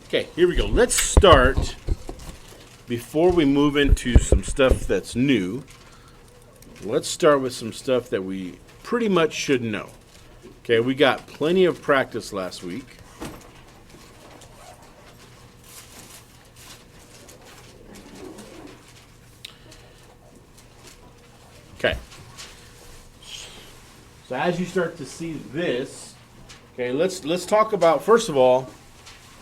Okay, here we go. Let's start, before we move into some stuff that's new, let's start with some stuff that we pretty much should know. Okay, we got plenty of practice last week. Okay. So as you start to see this, okay, let's talk about, first of all,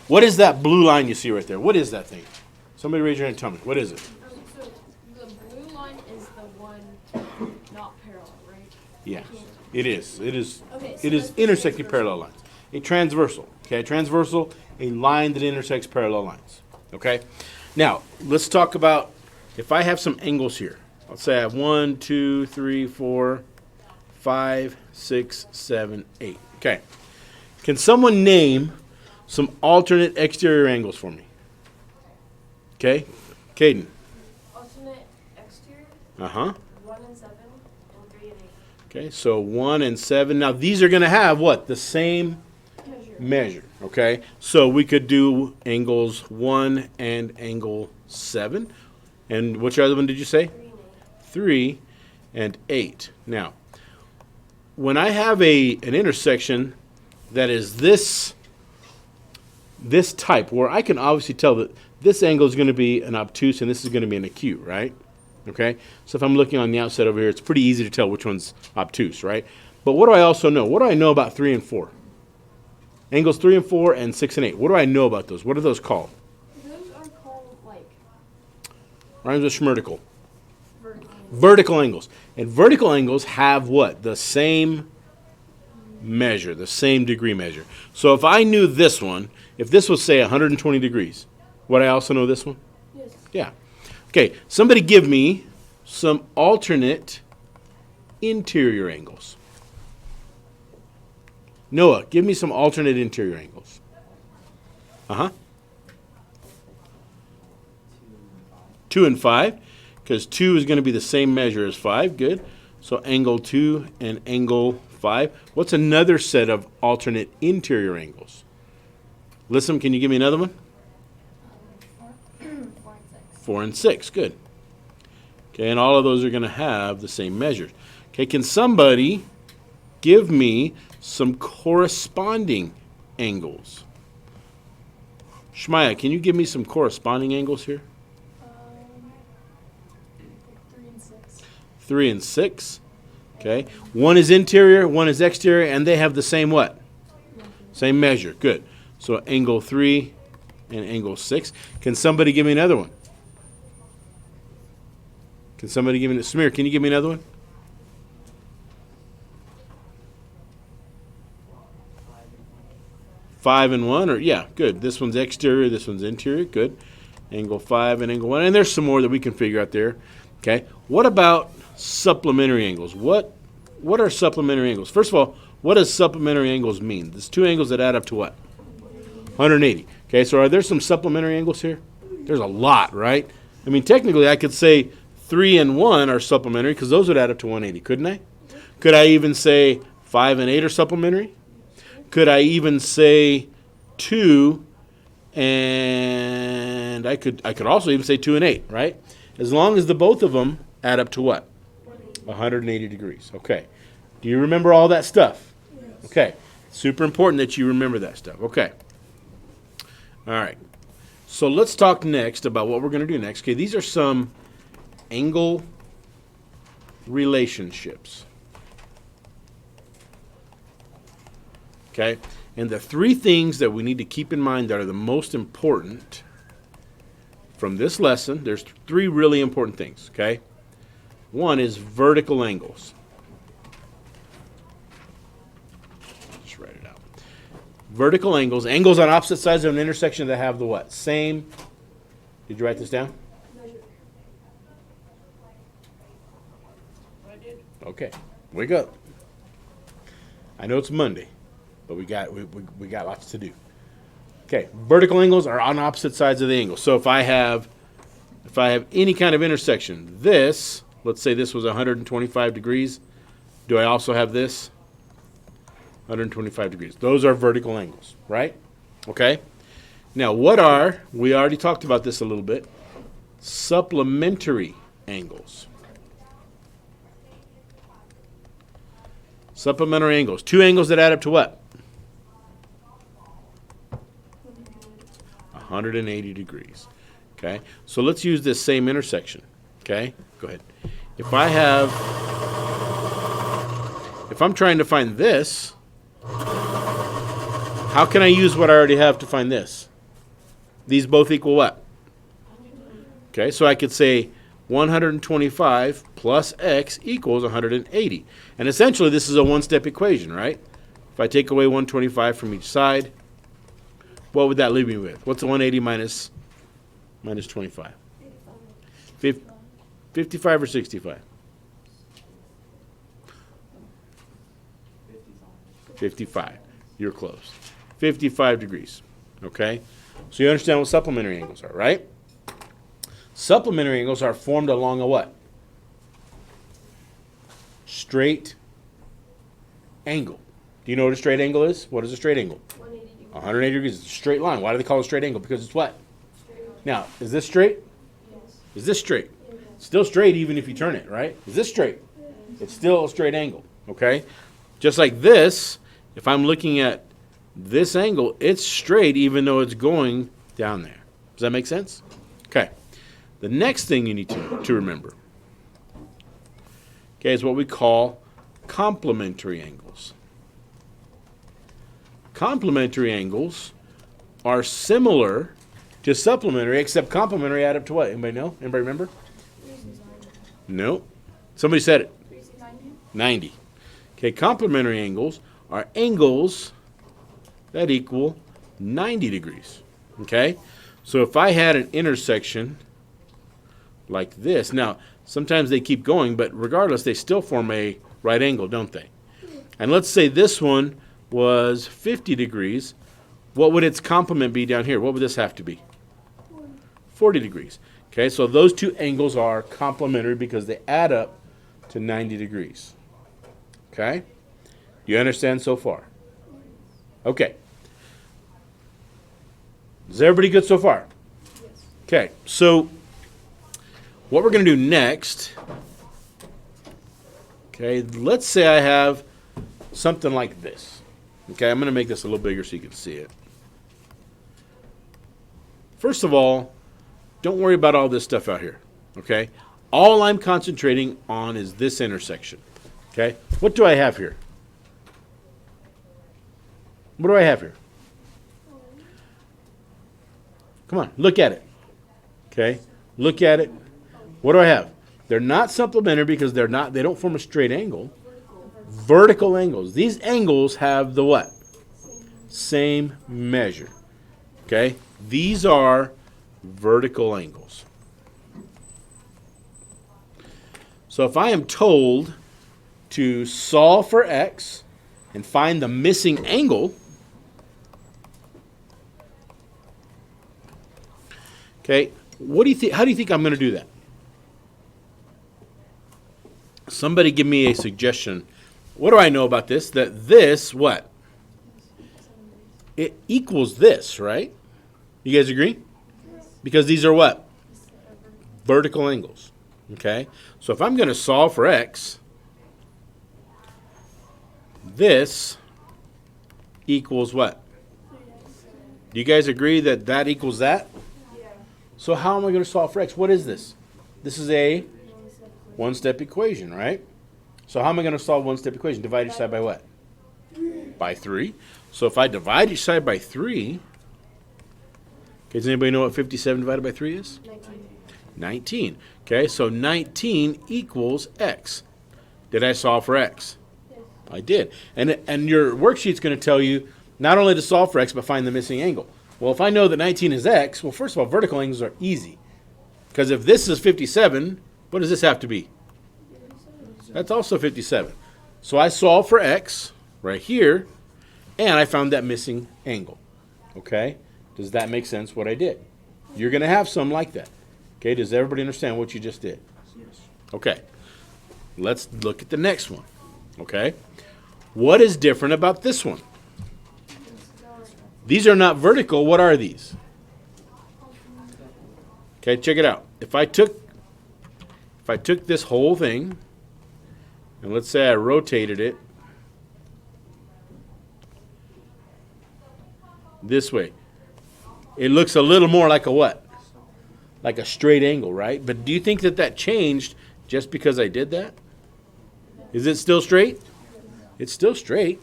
what is that blue line you see right there? What is that thing? Somebody raise your hand and tell me. What is it? So the blue line is the one not parallel, right? Yeah, it is. It is. Okay, so It is that's the intersecting transversal. parallel lines. A transversal. Okay, a transversal, a line that intersects parallel lines. Okay. Now let's talk about, if I have some angles here. Let's say I have 1, 2, 3, 4, 5, 6, 7, 8. Okay. Can someone name some alternate exterior angles for me? Okay, Caden. Alternate exterior, Uh huh. 1 and 7, and 3 and 8. Okay, so 1 and 7. Now these are going to have what? The same measure. Okay, so we could do angles 1 and angle 7. And which other one did you say? 3 and 8. Now, when I have an intersection that is this type, where I can obviously tell that this angle is going to be an obtuse and this is going to be an acute, right? Okay, so if I'm looking on the outside over here, it's pretty easy to tell which one's obtuse, right? But what do I also know? What do I know about 3 and 4? Angles 3 and 4 and 6 and 8. What do I know about those? What are those called? Those are called like Rhymes with schmertical. vertical. Vertical angles. And vertical angles have what? The same measure, the same degree measure. So if I knew this one, if this was, say, 120 degrees, would I also know this one? Yes. Yeah. Okay, somebody give me some alternate interior angles. Noah, give me some alternate interior angles. Uh-huh. 2 and 5, because 2 is going to be the same measure as 5. Good. So angle 2 and angle 5. What's another set of alternate interior angles? Listen, can you give me another one? 4 and 6. 4 and 6. Good. Okay, and all of those are going to have the same measures. Okay, can somebody give me some corresponding angles? Shmaya, can you give me some corresponding angles here? 3 and 6. 3 and 6. Okay. One is interior, one is exterior, and they have the same what? Same measure. Good. So angle 3 and angle 6. Can somebody give me another one? Can somebody give me Samir, can you give me another one? Five and 1, or yeah, good. This one's exterior, this one's interior. Good. Angle 5 and angle 1. And there's some more that we can figure out there. Okay. What about supplementary angles? What are supplementary angles? First of all, what does supplementary angles mean? There's two angles that add up to what? 180. Okay, so are there some supplementary angles here? There's a lot, right? I mean, technically, I could say 3 and 1 are supplementary because those would add up to 180, couldn't I? Could I even say 5 and 8 are supplementary? Could I even say 2 and I could also even say 2 and 8, right? As long as the both of them add up to what? 180 degrees. Okay. Do you remember all that stuff? Yes. Okay. Super important that you remember that stuff. Okay. All right. So let's talk next about what we're going to do next. Okay, these are some angle relationships. Okay? And the three things that we need to keep in mind that are the most important from this lesson, there's three really important things, okay? One is vertical angles. Just write it out. Vertical angles, angles on opposite sides of an intersection that have the what? Same. Did you write this down? Measure. I did. Okay. Wake up. I know it's Monday, but we got lots to do. Okay, vertical angles are on opposite sides of the angle. So if I have any kind of intersection, this, let's say this was 125 degrees, do I also have this? 125 degrees. Those are vertical angles, right? Okay? Now, we already talked about this a little bit, supplementary angles. Supplementary angles. Two angles that add up to what? 180 degrees. Okay? So let's use this same intersection. Okay? Go ahead. If I'm trying to find this, how can I use what I already have to find this? These both equal what? Okay, so I could say 125 plus x equals 180. And essentially, this is a one-step equation, right? If I take away 125 from each side, what would that leave me with? What's 180 minus 25? 55 or 65? 55. You're close. 55 degrees. Okay? So you understand what supplementary angles are, right? Supplementary angles are formed along a what? Straight angle. Do you know what a straight angle is? What is a straight angle? 180 degrees. 180 degrees. It's a straight line. Why do they call it a straight angle? Because it's what? Now, is this straight? Yes. Is this straight? Still straight even if you turn it, right? Is this straight? It's still a straight angle, okay? Just like this, if I'm looking at this angle, it's straight even though it's going down there. Does that make sense? Okay. The next thing you need to remember, okay, is what we call complementary angles. Complementary angles are similar to supplementary, except complementary add up to what? Anybody know? Anybody remember? No. Somebody said it. 90. Okay, complementary angles are angles that equal 90 degrees. Okay? So if I had an intersection like this, now sometimes they keep going, but regardless, they still form a right angle, don't they? And let's say this one was 50 degrees. What would its complement be down here? What would this have to be? 40 degrees. Okay, so those two angles are complementary because they add up to 90 degrees. Okay? You understand so far? Okay. Is everybody good so far? Yes. Okay, so what we're going to do next, okay, let's say I have something like this. Okay, I'm going to make this a little bigger so you can see it. First of all, don't worry about all this stuff out here, okay? All I'm concentrating on is this intersection, okay? What do I have here? What do I have here? Come on, look at it, okay? Look at it. What do I have? They're not supplementary because they don't form a straight angle. Vertical angles. These angles have the what? Same measure, okay? These are vertical angles. So if I am told to solve for x and find the missing angle, okay, what do you think? How do you think I'm going to do that? Somebody give me a suggestion. What do I know about this? That this, what? It equals this, right? You guys agree? Because these are what? Vertical angles. Okay? So if I'm going to solve for x, this equals what? Do you guys agree that that equals that? Yeah. So how am I going to solve for x? What is this? This is a one-step equation, right? So how am I going to solve one-step equation? Divide each side by what? By 3. So if I divide each side by 3, okay, does anybody know what 57 divided by 3 is? 19. Okay, so 19 equals x. Did I solve for x? Yes. I did. And your worksheet's going to tell you not only to solve for x, but find the missing angle. Well, if I know that 19 is x, well, first of all, vertical angles are easy. Because if this is 57, what does this have to be? That's also 57. So I solved for x right here, and I found that missing angle. Okay? Does that make sense what I did? You're going to have some like that. Okay, does everybody understand what you just did? Yes. Okay. Let's look at the next one. Okay? What is different about this one? These are not vertical. What are these? Okay, check it out. If I took this whole thing, and let's say I rotated it this way, it looks a little more like a what? Like a straight angle, right? But do you think that changed just because I did that? Is it still straight? It's still straight.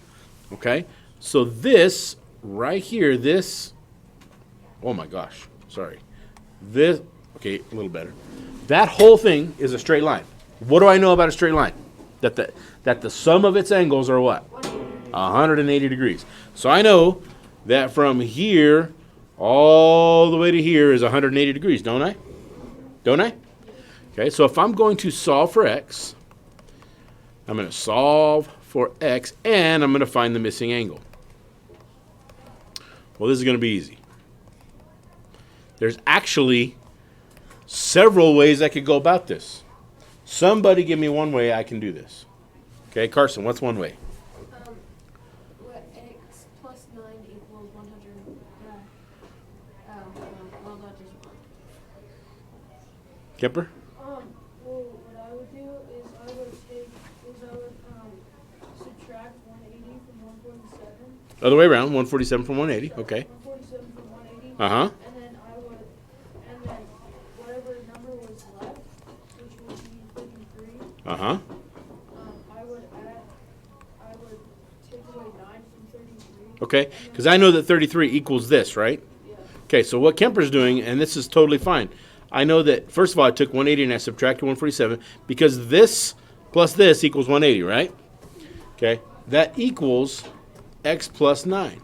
Okay, so this right here, this, oh my gosh, sorry. This, okay, a little better. That whole thing is a straight line. What do I know about a straight line? That the sum of its angles are what? 180 degrees. So I know that from here all the way to here is 180 degrees, don't I? Don't I? Okay, so if I'm going to solve for x, I'm going to solve for x, and I'm going to find the missing angle. Well, this is going to be easy. There's actually several ways I could go about this. Somebody give me one way I can do this. Okay, Carson, what's one way? What x plus 9 equals 100. Well, that doesn't work. Kemper? Well, what I would do is I would subtract 180 from 147. Other way around, 147 from 180. Okay. 147 from 180. Uh-huh. And then whatever number was left, which would be 33, Uh-huh. I would take away 9 from 33. Okay, because I know that 33 equals this, right? Yeah. Okay, so what Kemper's doing, and this is totally fine. I know that, first of all, I took 180 and I subtracted 147 because this plus this equals 180, right? Okay, that equals x plus 9.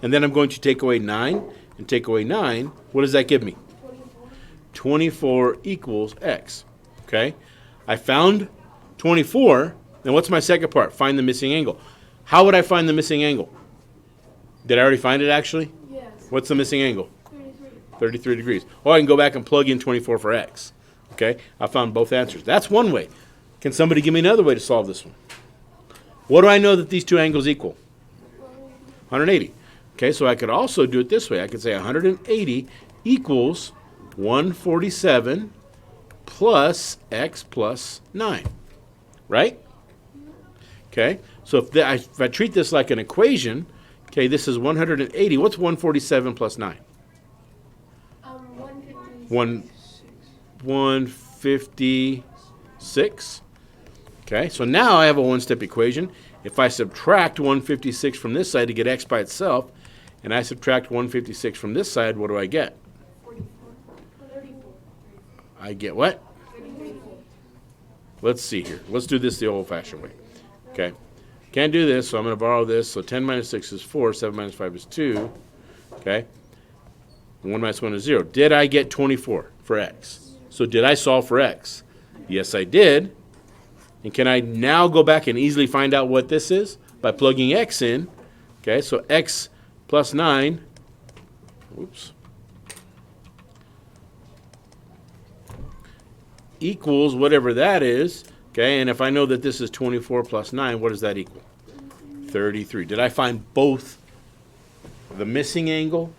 And then I'm going to take away 9 and take away 9. What does that give me? 24 equals x. Okay, I found 24. Then what's my second part? Find the missing angle. How would I find the missing angle? Did I already find it actually? Yes. What's the missing angle? 33. 33 degrees. Or I can go back and plug in 24 for x. Okay, I found both answers. That's one way. Can somebody give me another way to solve this one? What do I know that these two angles equal? 180. Okay, so I could also do it this way. I could say 180 equals 147 plus x plus 9. Right? Okay, so if I treat this like an equation, okay, this is 180. What's 147 plus 9? 156. Okay, so now I have a one-step equation. If I subtract 156 from this side to get x by itself, and I subtract 156 from this side, what do I get? 34. I get what? Let's see here. Let's do this the old-fashioned way. Okay, can't do this, so I'm going to borrow this. So 10 minus 6 is 4, 7 minus 5 is 2. Okay, 1 minus 1 is 0. Did I get 24 for x? So did I solve for x? Yes, I did. And can I now go back and easily find out what this is? By plugging x in. Okay, so x plus 9, whoops, equals whatever that is. Okay, and if I know that this is 24 plus 9, what does that equal? 33. Did I find both the missing angle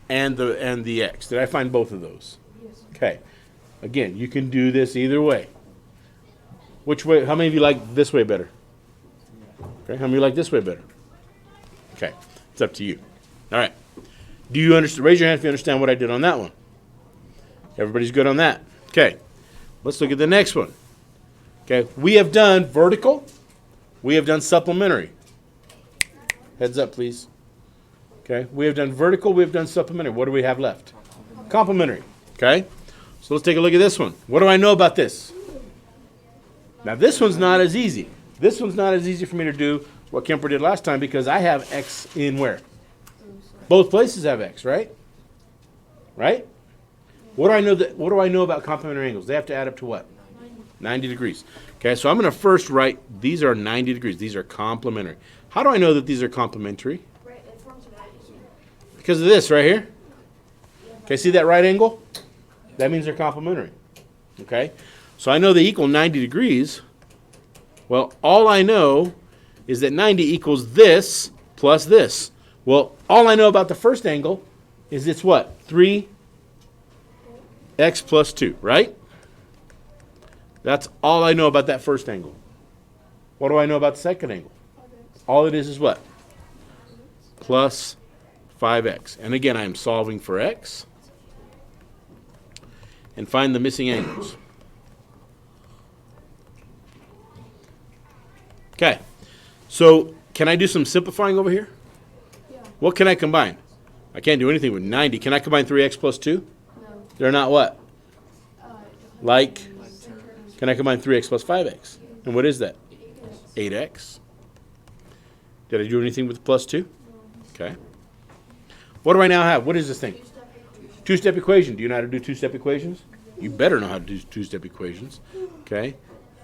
and the x? Did I find both of those? Yes. Okay. Again, you can do this either way. Which way? How many of you like this way better? Okay. How many like this way better? Okay. It's up to you. All right. Do you understand? Raise your hand if you understand what I did on that one. Everybody's good on that. Okay. Let's look at the next one. Okay. We have done vertical. We have done supplementary. Heads up, please. Okay. We have done vertical. We have done supplementary. What do we have left? Complementary. Okay. So let's take a look at this one. What do I know about this? Now this one's not as easy. This one's not as easy for me to do what Kemper did last time because I have x in where? Both places have x, right? Right? What do I know about complementary angles? They have to add up to what? 90 degrees. Okay, so I'm going to first write these are 90 degrees. These are complementary. How do I know that these are complementary? Right, it forms an angle. Because of this right here. Okay, see that right angle? That means they're complementary. Okay? So I know they equal 90 degrees. Well, all I know is that 90 equals this plus this. Well, all I know about the first angle is it's what? 3 x plus 2, right? That's all I know about that first angle. What do I know about the second angle? All it is what? Plus 5x. And again, I'm solving for x. And find the missing angles. Okay. So can I do some simplifying over here? Yeah. What can I combine? I can't do anything with 90. Can I combine 3x plus 2? No. They're not what? Like, Center. can I combine 3x plus 5x? And what is that? 8x. Did I do anything with plus 2? Okay. What do I now have? What is this thing? Two-step equation. Do you know how to do two-step equations? You better know how to do two-step equations. Okay.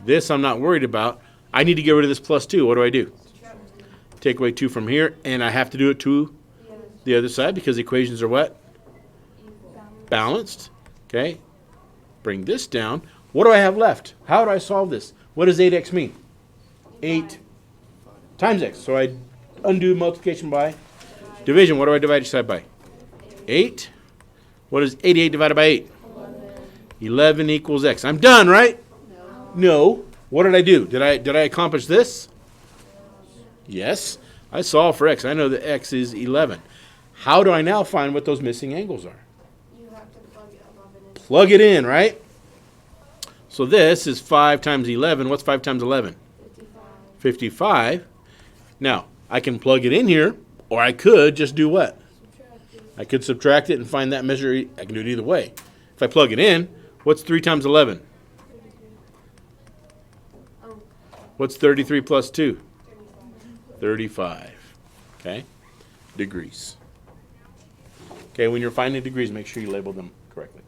This I'm not worried about. I need to get rid of this plus 2. What do I do? Take away 2 from here, and I have to do it to the other side because equations are what? Balanced. Okay. Bring this down. What do I have left? How do I solve this? What does 8x mean? 8 times x. So I undo multiplication by division. What do I divide each side by? 8. What is 88 divided by 8? 11 equals x. I'm done, right? No. What did I do? Did I accomplish this? Yes. I solved for x. I know that x is 11. How do I now find what those missing angles are? You have to plug 11 in. Plug it in, right? So this is 5 times 11. What's 5 times 11? 55. Now, I can plug it in here, or I could just do what? I could subtract it and find that measure. I can do it either way. If I plug it in, what's 3 times 11? What's 33 plus 2? 35. Okay? Degrees. Okay, when you're finding degrees, make sure you label them correctly.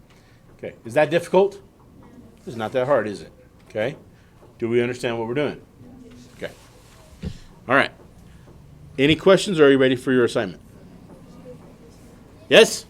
Okay, is that difficult? It's not that hard, is it? Okay? Do we understand what we're doing? Okay. All right. Any questions, or are you ready for your assignment? Yes?